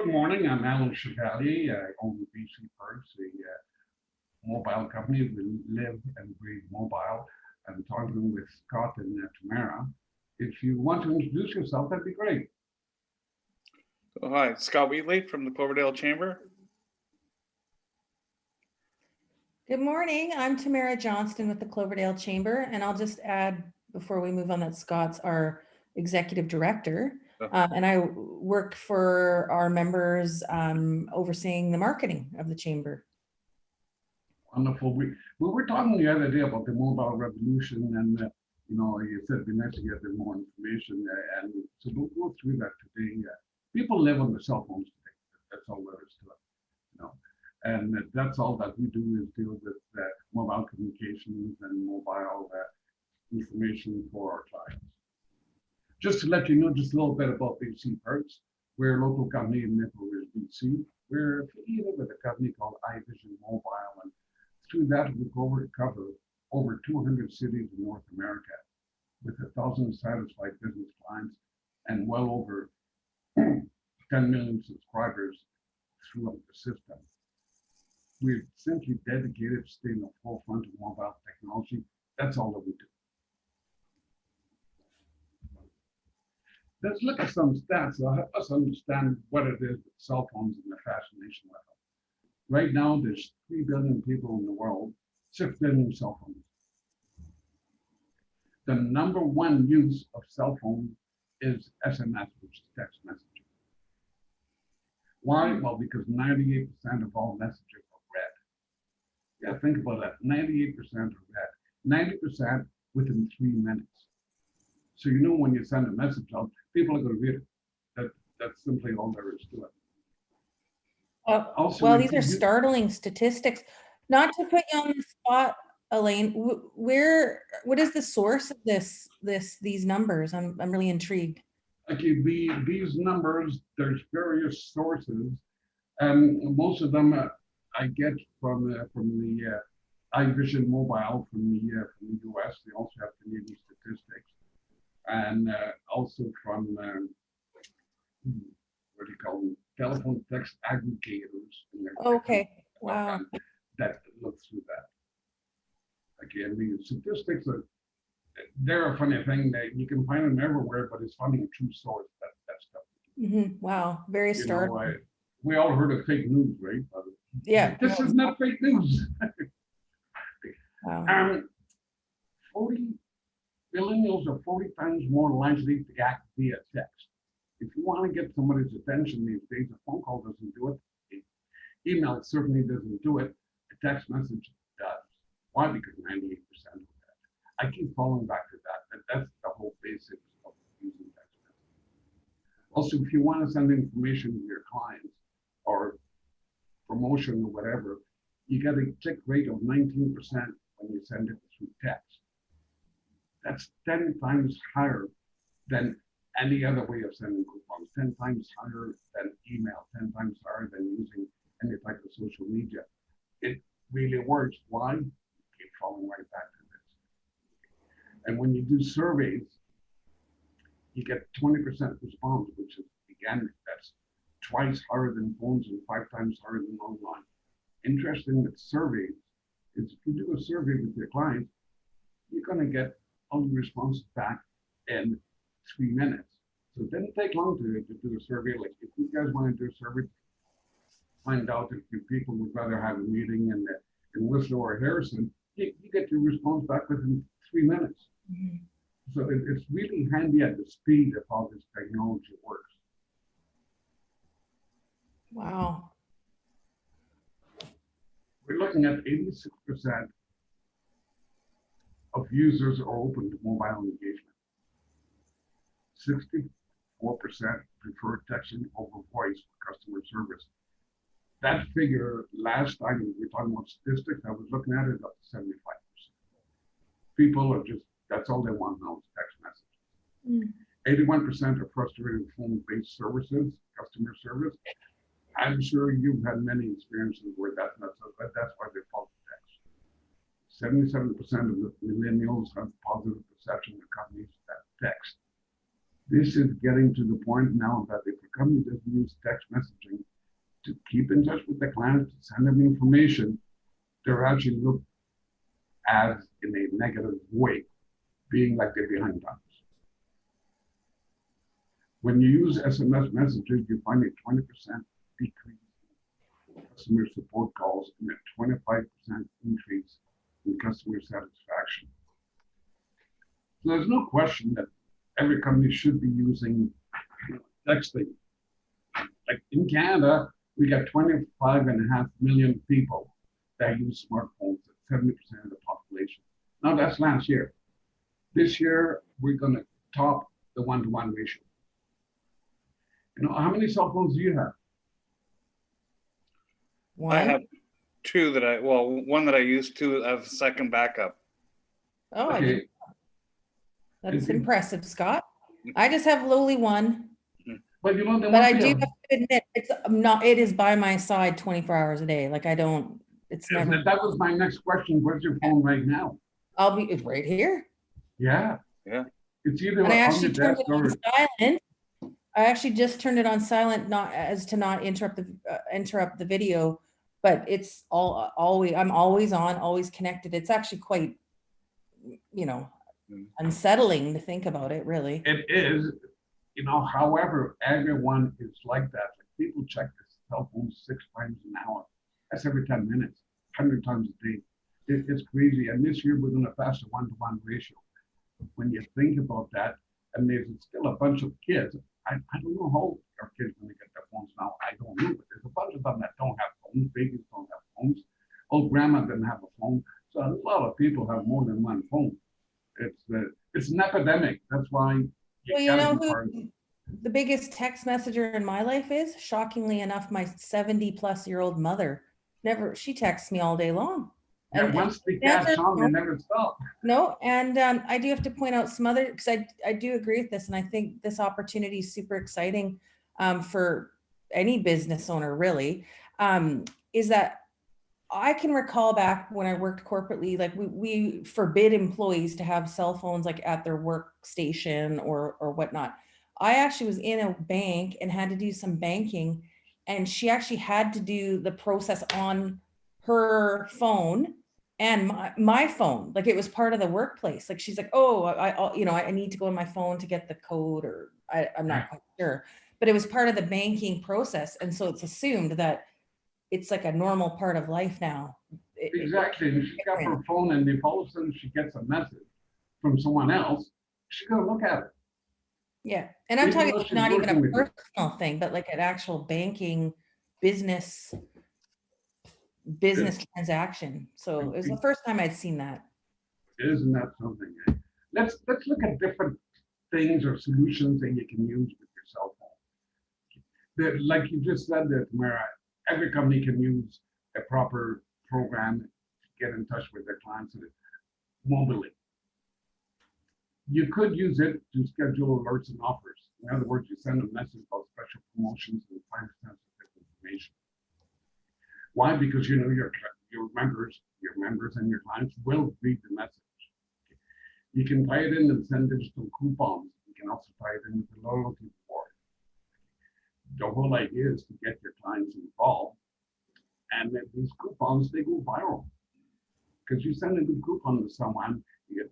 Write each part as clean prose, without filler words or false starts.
Good morning. I'm Alan Chevalier. I own BC Perks, a mobile company. We live and breathe mobile. I'm talking with Scott and Tamara. If you want to introduce yourself, that'd be great. Oh, hi, Scott Wheatley from the Cloverdale Chamber. Good morning. I'm Tamara Johnston with the Cloverdale Chamber, and I'll just add before we move on that Scott's our executive director, and I work for our members overseeing the marketing of the chamber. Wonderful. We were talking the other day about the mobile revolution, and you said it'd be nice to get a bit more information, and so we'll go through that today. People live on their cell phones today. That's all there is to it, and that's all that we do is deal with mobile communications and mobile information for our clients. Just to let you know just a little bit about BC Perks, we're a local company in Maple Ridge, BC. We're affiliated with a company called iVision Mobile, and through that we cover over 200 cities in North America with 1,000 satisfied business clients and well over 10 million subscribers throughout the system. We're simply dedicated to staying at the forefront of mobile technology. That's all that we do. Let's look at some stats that'll help us understand what it is with cell phones and the fascination with them. Right now, there's 3 billion people in the world, 6 billion cell phones. The number one use of cell phones is SMS, which is text messaging. Why? Well, because 98% of all messages are read. Yeah, think about that. 98% are read. 90% within 3 minutes. So when you send a message out, people are going to read it. That's simply all there is to it. Well, these are startling statistics. Not to put you on the spot, Elaine, what is the source of these numbers? I'm really intrigued. Okay, these numbers, there's various sources. Most of them I get from the iVision Mobile from the US. They also have Canadian statistics, and also from what do you call them? Telephone text aggregators. Okay, wow. That look through that. Again, the statistics they're a funny thing that you can find them everywhere, but it's finding a true source. That stuff. Wow, very startling. We all heard of fake news, right? Yeah. This is not fake news. Wow. 40 millennials are 40 times more likely to act via text. If you want to get somebody's attention these days, a phone call doesn't do it. Email certainly doesn't do it. A text message does. Why? Because 98% of that. I keep falling back to that. That's the whole basics of using text messaging. Also, if you want to send information to your clients or promotion or whatever, you get a click rate of 19% when you send it through text. That's 10 times higher than any other way of sending coupons, 10 times higher than email, 10 times higher than using any type of social media. It really works. Why? You keep falling right back to this. And when you do surveys, you get 20% response, which is, again, that's twice higher than phones and 5 times higher than online. Interesting with surveys is if you do a survey with your clients, you're going to get all the responses back in 3 minutes. So it didn't take long to do a survey. Like if you guys want to do a survey, find out if people would rather have a meeting in Whistler or Harrison, you get your response back within 3 minutes. Mm-hmm. So it's really handy at the speed of how this technology works. Wow. We're looking at 86% of users are open to mobile engagement. 64% prefer texting over voice for customer service. That figure, last time we were talking about statistics, I was looking at it up to 75%. People are just, that's all they want now is text messages. 81% are frustrated with phone-based services, customer service. I'm sure you've had many experiences where that's not so, but that's why they fall to text. 77% of the millennials have positive perception of companies that text. This is getting to the point now that if a company doesn't use text messaging to keep in touch with the client, to send them information, they're actually looked as in a negative way, being like they're behind times. When you use SMS messages, you find a 20% decrease in customer support calls and a 25% increase in customer satisfaction. So there's no question that every company should be using texting. Like in Canada, we got 25.5 million people that use smartphones, at 70% of the population. Now that's last year. This year, we're going to top the 1-to-1 ratio. You know, how many cell phones do you have? One. I have one that I use to have second backup. Oh, I Okay. didn't. That's Okay. impressive, Scott. I just have lowly one, But you know, but I do have to admit, it is by my side 24 hours a day. Like it's never, That was my next question. Where's your phone right now? it's right here. Yeah. Yeah. It's either And I on actually the turned desk it on or silent. I actually just turned it on silent, not interrupt the video, but it's always, I'm always on, always connected. It's actually quite, unsettling to think about it, really. it is, you know, however, everyone is like that. Like people check their cell phones 6 times an hour. That's every 10 minutes, 100 times a day. It's crazy. And this year we're going to pass a 1-to-1 ratio. When you think about that, and there's still a bunch of kids. I don't know how old our kids are going to get their phones now. I don't know, but there's a bunch of them that don't have phones. Babies don't have phones. Old grandma didn't have a phone. So a lot of people have more than one phone. It's an epidemic. That's why Well, you know who the biggest text messenger in my life is? Shockingly enough, my 70-plus-year-old mother. She texts me all day long. And once they catch on, they never stop. No, and I do have to point out some other, because I do agree with this, and I think this opportunity is super exciting for any business owner, really, is that I can recall back when I worked corporately, like we forbid employees to have cell phones like at their workstation or whatnot. I actually was in a bank and had to do some banking, and she actually had to do the process on her phone and my phone. Like it was part of the workplace. Like she's like, oh, I need to go on my phone to get the code, or I'm not quite sure, but it was part of the banking process. And so it's assumed that it's like a normal part of life now. Exactly. And she got her phone, and if all of a sudden she gets a message from someone else, she's gonna look at it. Yeah. And I'm talking like not even a personal thing, but like an actual banking business transaction. So it was the first time I'd seen that. Isn't that something? Let's look at different things or solutions that you can use with your cell phone. Like you just said that, Tamara, every company can use a proper program to get in touch with their clients mobilely. You could use it to schedule alerts and offers. In other words, you send a message about special promotions and time sensitive information. Why? Because you know your members and your clients will read the message. You can tie it in and send digital coupons. You can also tie it in with the loyalty reward. The whole idea is to get your clients involved, and then these coupons, they go viral. Because you send a good coupon to someone, you get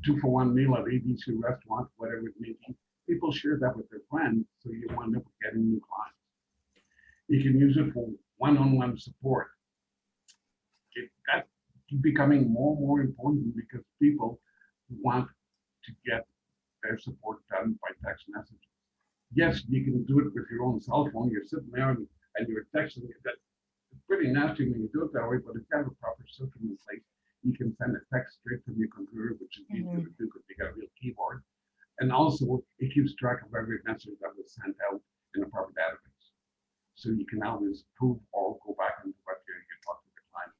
2-for-1 meal at ABC restaurant, whatever it may be. People share that with their friends, so you wind up getting new clients. You can use it for one-on-one support. That's becoming more and more important because people want to get their support done by text messages. Yes, you can do it with your own cell phone. You're sitting there and you're texting. It's pretty nasty when you do it that way, but if you have a proper system in place, you can send a text straight from your computer, which is easier to do because you got a real keyboard. And also, it keeps track of every message that was sent out in a proper database. So you can always prove or go back into what you talked to the client.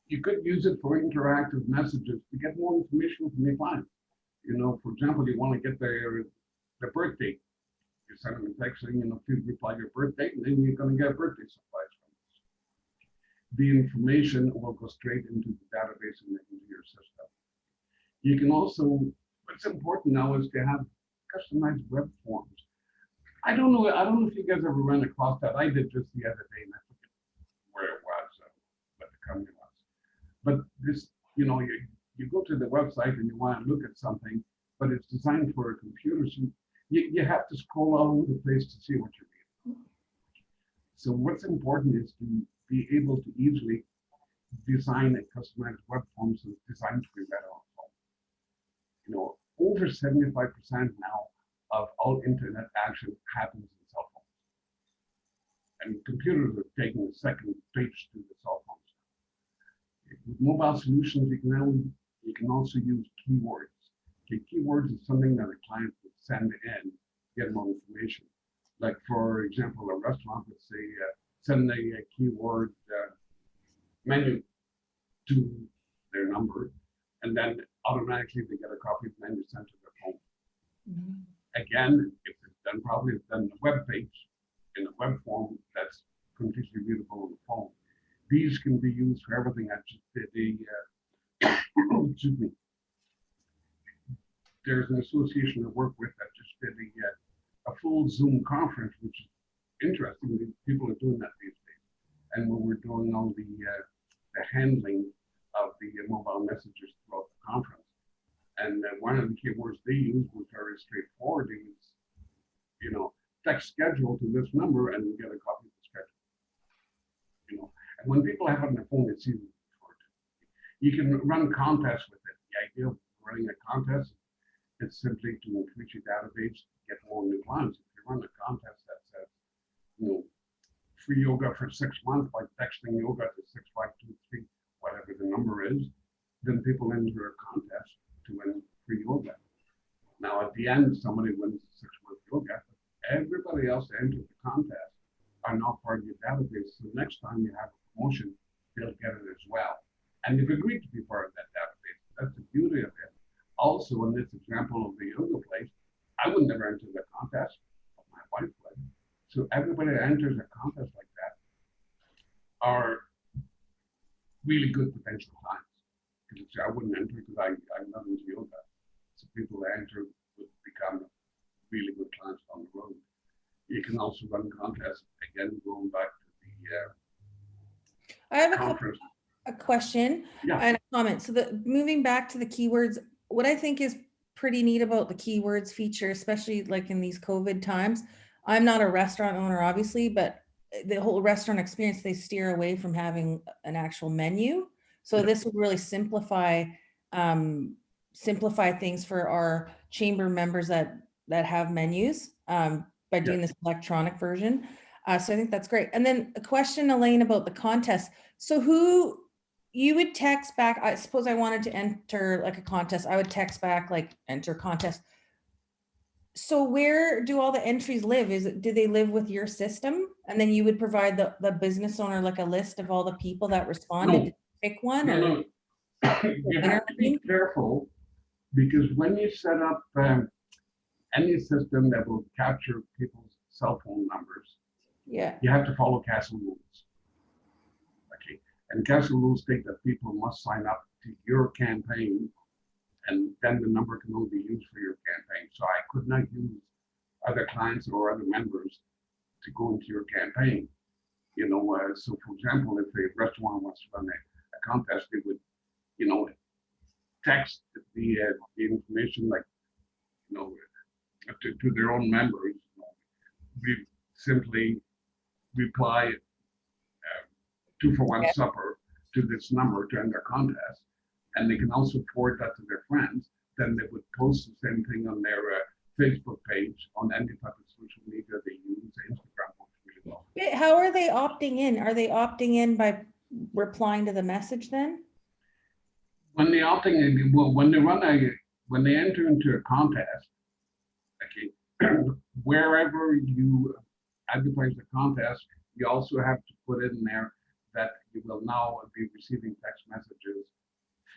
You could use it for interactive messages to get more information from your client. You know, for example, you want to get their birthday. You send them a text saying, please reply your birthday, and then you're going to get a birthday surprise from us. The information will go straight into the database and into your system. You can also, but what's important now is to have customized web forms. I don't know if you guys ever ran across that. I did just the other day, and I forget where it was, what the company was. But this, you go to the website and you want to look at something, but it's designed for a computer, so you have to scroll all over the place to see what you're reading. So what's important is to be able to easily design a customized web form so it's designed to be read on phone. Over 75% now of all internet action happens in cell phones. And computers are taking a second stage to the cell phones. With mobile solutions, you can also use keywords. Okay, keywords is something that a client would send in to get more information. Like, for example, a restaurant would say, send a keyword menu to their number, and then automatically they get a copy of the menu sent to their phone. Mhm. Again, if it's done properly, it's done on the web page in a web form that's completely readable on the phone. These can be used for everything. I just did excuse me. There's an association I work with that just did a full Zoom conference, which is interesting. People are doing that these days. And when we're doing all the handling of the mobile messages throughout the conference. And one of the keywords they used was very straightforward. It was, text schedule to this number and you get a copy of the schedule. And when people have it on their phone, it's easy for it. You can run contests with it. The idea of running a contest, it's simply to increase your database, get more new clients. If you run a contest that says, free yoga for 6 months by texting yoga to 6523, whatever the number is, then people enter a contest to win free yoga. Now at the end, somebody wins 6 month yoga, but everybody else that entered the contest are now part of your database. So next time you have a promotion, they'll get it as well. And they've agreed to be part of that database. That's the beauty of it. Also, in this example of the yoga place, I would never enter the contest, but my wife would. So everybody that enters a contest like that are really good potential clients. Because I wouldn't enter because I'm not into yoga. So people that enter would become really good clients on the road. You can also run contests, again, going back to I have the conference. a question Yeah. and a comment. So moving back to the keywords, what I think is pretty neat about the keywords feature, especially like in these COVID times, I'm not a restaurant owner, obviously, but the whole restaurant experience, they steer away from having an actual menu. So this would really simplify things for our chamber members that have menus by doing this electronic version. So I think that's great. And then a question, Elaine, about the contest. So who you would text back, I suppose I wanted to enter like a contest, I would text back like enter contest. So where do all the entries live? Do they live with your system? And then you would provide the business owner like a list of all the people that responded to pick one? No. You have to be careful because when you set up any system that will capture people's cell phone numbers, you have to follow CASL rules. Okay, and CASL rules state that people must sign up to your campaign, and then the number can only be used for your campaign. So I could not use other clients or other members to go into your campaign. So for example, if a restaurant wants to run a contest, they would, text the information like, to their own members. We simply reply 2-for-1 supper to this number to end their contest, and they can also forward that to their friends. Then they would post the same thing on their Facebook page, on any type of social media they use. Instagram works really well. How are they opting in? Are they opting in by replying to the message then? When they opting in, well, when they enter into a contest, okay, wherever you advertise the contest, you also have to put in there that you will now be receiving text messages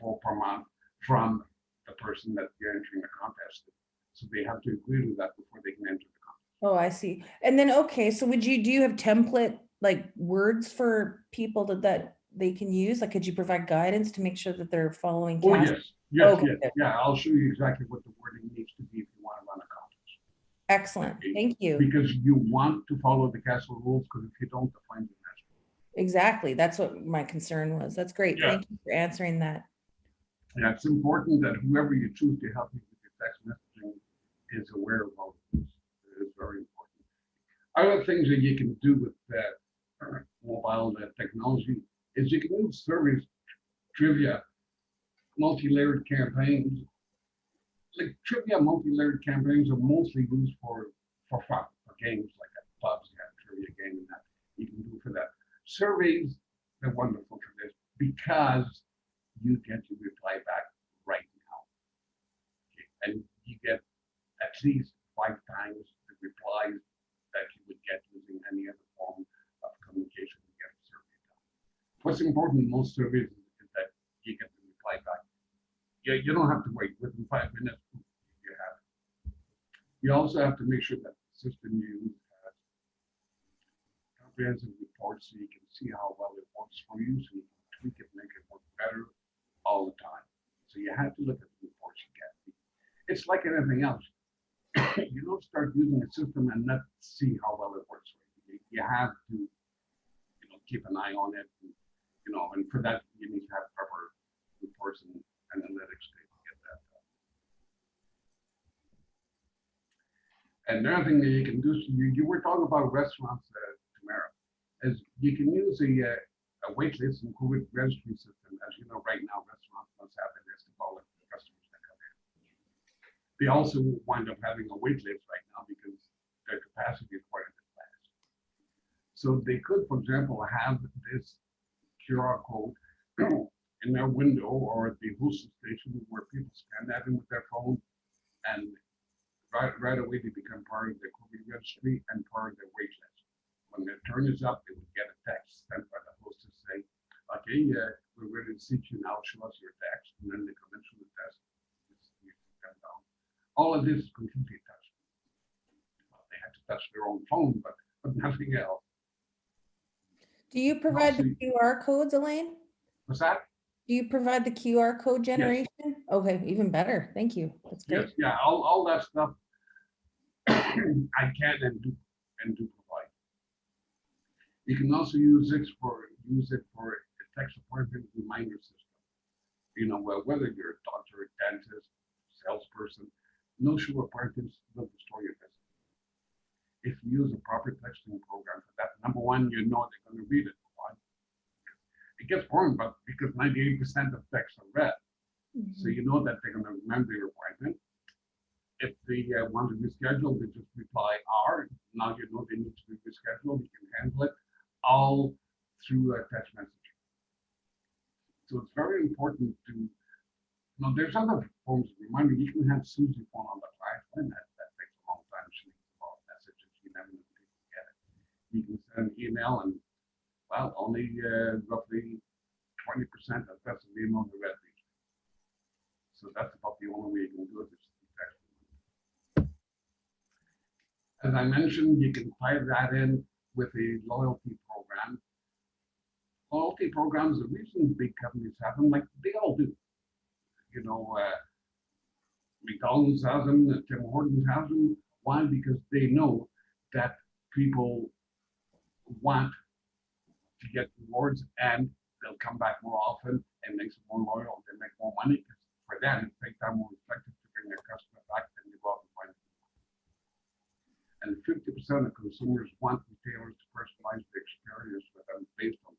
per month from the person that you're entering the contest. So they have to agree to that before they can enter the contest. Oh, I see. And then, okay, so do you have template like words for people that they can use? Like, could you provide guidance to make sure that they're following? Oh, yes. Yes, Okay, yes, good. yeah, I'll show you exactly what the wording needs to be if you want to run a conference. Excellent. Thank you. Because you want to follow the castle rules, because if you don't, the fines are massive. Exactly. That's what my concern was. That's great. Yeah. Thank you for answering that. Yeah, it's important that whoever you choose to help you with your text messaging is aware of all of this. It is very important. Other things that you can do with mobile technology is you can use surveys, trivia, multi-layered campaigns. Like trivia multi-layered campaigns are mostly used for fun, for games like at pubs, you have a trivia game and that you can do for that. Surveys, they're wonderful for this because you get to reply back right now. Okay, and you get at least 5 times the replies that you would get using any other form of communication to get a survey done. What's important in most surveys is that you get the reply back. You don't have to wait. Within 5 minutes, you have it. You also have to make sure that the system you use has comprehensive reports so you can see how well it works for you, so you can tweak it, make it work better all the time. So you have to look at the reports you get. It's like anything else. You don't start using a system and not see how well it works for you. You have to, keep an eye on it, and for that you need to have proper reports and analytics to get that done. And another thing that you can do, so you were talking about restaurants, Tamara, is you can use a wait list and COVID registry system. As you know, right now, restaurants must have a list of all the customers that come in. They also wind up having a wait list right now because their capacity is quite a bit less. So they could, for example, have this QR code in their window or at the hostess station where people scan that in with their phone, and right away they become part of the COVID registry and part of their wait list. When their turn is up, they would get a text sent by the hostess saying, okay, we're ready to seat you now, show us your text, and then they come in through the desk. All of this is completely touched. Well, they had to touch their own phone, but nothing else. Do you provide the Also, QR codes, Elaine? what's that? Do you provide the QR code generation? Okay, even better. Thank you. That's great. Yes, yeah, all that stuff I can and do provide. You can also use it for a text appointment reminder system. Whether you're a doctor, a dentist, salesperson, no show appointments will destroy your business. If you use a proper texting program for that, number one, you know they're going to read it. Why? It gets boring, but because 98% of texts are read, so you know that they're going to remember your appointment. If they want to reschedule, they just reply R. Now you know they need to be rescheduled. You can handle it all through text messaging. So it's very important to, there's other forms of reminder. You can have Susie phone on the client line. That takes a long time. She needs a lot of messages. You never know if people get it. You can send an email and, well, only roughly 20% of that's the email the red reach. So that's about the only way you can do it. As I mentioned, you can tie that in with a loyalty program. Loyalty programs, the reason big companies have them, like they all do. McDonald's has them, Tim Hortons has them. Why? Because they know that people want to get rewards and they'll come back more often and makes them more loyal. They make more money because for them, it makes them more effective to bring their customer back than they go out and find them. And 50% of consumers want retailers to personalize the experience with them based on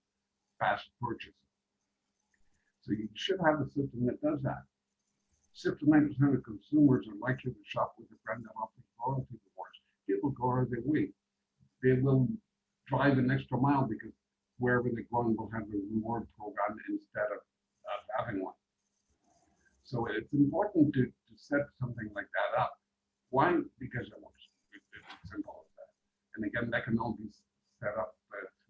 past purchases. So you should have a system that does that. 69% of consumers are likely to shop with a brand that offers loyalty rewards. People go out of their way. They will drive an extra mile because wherever they're going will have a reward program instead of having one. So it's important to set something like that up. Why? Because it works. It's simple as that. And again, that can all be set up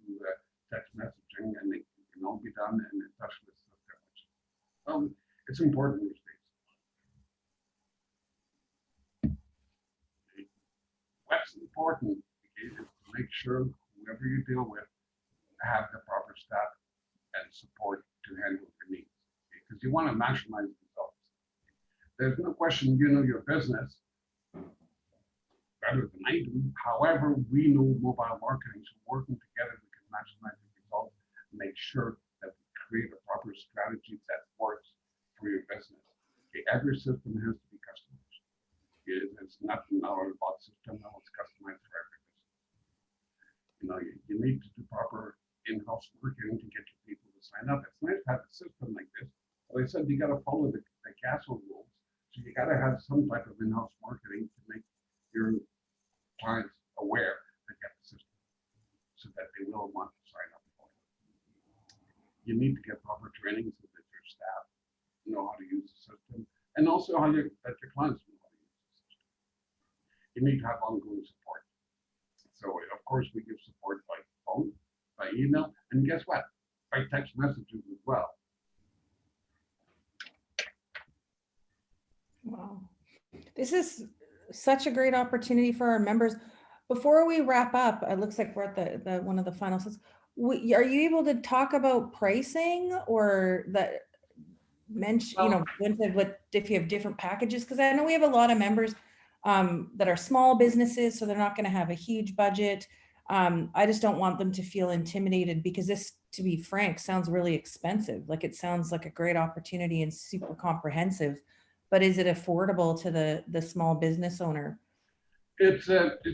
through text messaging, and it can all be done in a touchless system. It's important these days. What's important is to make sure whoever you deal with have the proper staff and support to handle your needs, because you want to maximize results. There's no question you know your business better than I do. However, we know mobile marketing, so working together, we can maximize the results, make sure that we create a proper strategy that works for your business. Okay, every system has to be customized. It's not an out-of-the-box system, no, it's customized for every business. You know, you need to do proper in-house marketing to get your people to sign up. It's nice to have a system like this. But I said you got to follow the castle rules. So you got to have some type of in-house marketing to make your clients aware to get the system so that they will want to sign up for it. You need to get proper training so that your staff know how to use the system and also that your clients know how to use the system. You need to have ongoing support. So of course we give support by phone, by email, and guess what? By text messages as well. Wow. This is such a great opportunity for our members. Before we wrap up, it looks like we're at the one of the final slides. Are you able to talk about pricing or that mention, you know, what if you have different packages? Because I know we have a lot of members that are small businesses, so they're not going to have a huge budget. I just don't want them to feel intimidated because this, to be frank, sounds really expensive. Like it sounds like a great opportunity and super comprehensive, but is it affordable to the small business owner? It's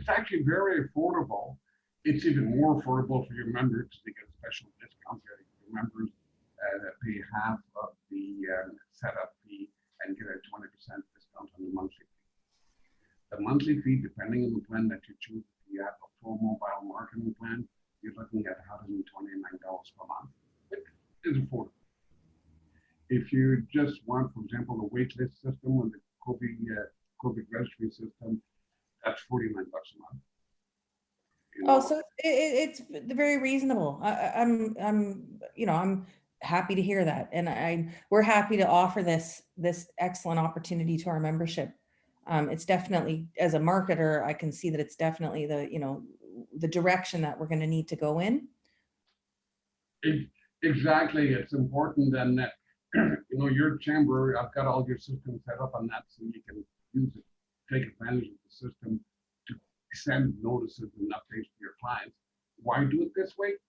actually very affordable. It's even more affordable for your members to get a special discount. Your members that pay half of the setup fee and get a 20% discount on the monthly fee. The monthly fee, depending on the plan that you choose, if you have a full mobile marketing plan, you're looking at $129 per month. It is affordable. If you just want, for example, the waitlist system or the COVID registry system, that's $49 a month. You know? Oh, so it's very reasonable. I'm happy to hear that, and we're happy to offer this excellent opportunity to our membership. It's definitely, as a marketer, I can see that it's definitely the direction that we're going to need to go in. Exactly, it's important, and that your chamber, I've got all your systems set up on that, so you can use it, take advantage of the system to send notices and updates to your clients. Why do it this way?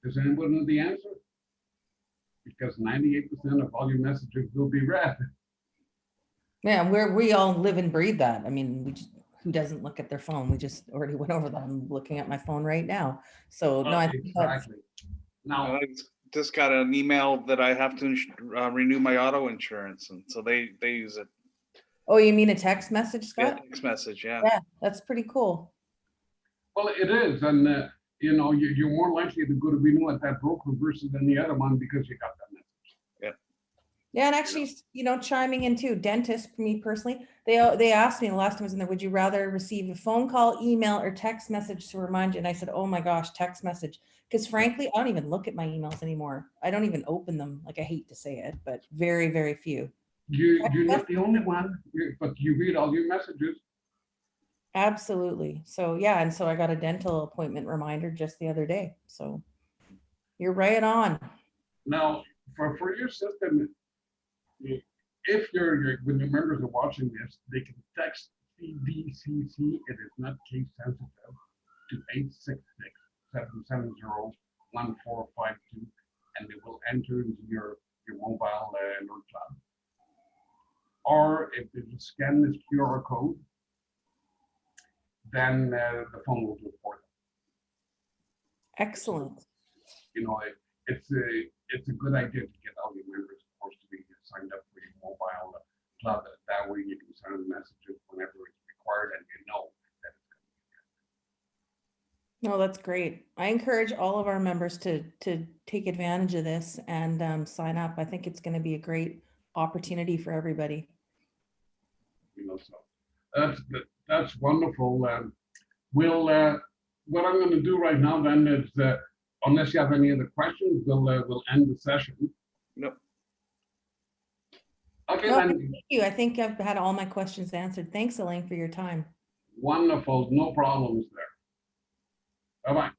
Does anyone know the answer? Because 98% of all your messages will be read. Yeah, we all live and breathe that. I mean, who doesn't look at their phone? We just already went over that. I'm looking at my phone right now. So no, I think exactly. Now I just got an email that I have to renew my auto insurance, and so they use it. Oh, you mean a text message, Scott? Yeah, text message, yeah. Yeah, that's pretty cool. Well, it is, and you're more likely to go to renew at that broker versus any other one because you got that message. Yeah, and actually, chiming in too, dentist, for me personally, they asked me the last time I was in there, would you rather receive a phone call, email, or text message to remind you? And I said, oh my gosh, text message. Because frankly, I don't even look at my emails anymore. I don't even open them. Like, I hate to say it, but very, very few. You're not the only one, but you read all your messages. Absolutely. So yeah, and so I got a dental appointment reminder just the other day. So you're right on. Now, for your system, if when your members are watching this, they can text CDCC. It is not case sensitive to 866-770-1452, and they will enter into your mobile alert cloud. Or if they just scan this QR code, then the phone will do it for them. Excellent. It's a good idea to get all your members, of course, to be signed up for your mobile club. That way you can send them messages whenever it's required, and you know that it's going to be. No, that's great. I encourage all of our members to take advantage of this and sign up. I think it's going to be a great opportunity for everybody. So that's wonderful. What I'm going to do right now then is, unless you have any other questions, we'll end the session. Nope. Okay, no, then. Thank you. I think I've had all my questions answered. Thanks, Elaine, for your time. Wonderful. No problems there. Bye-bye.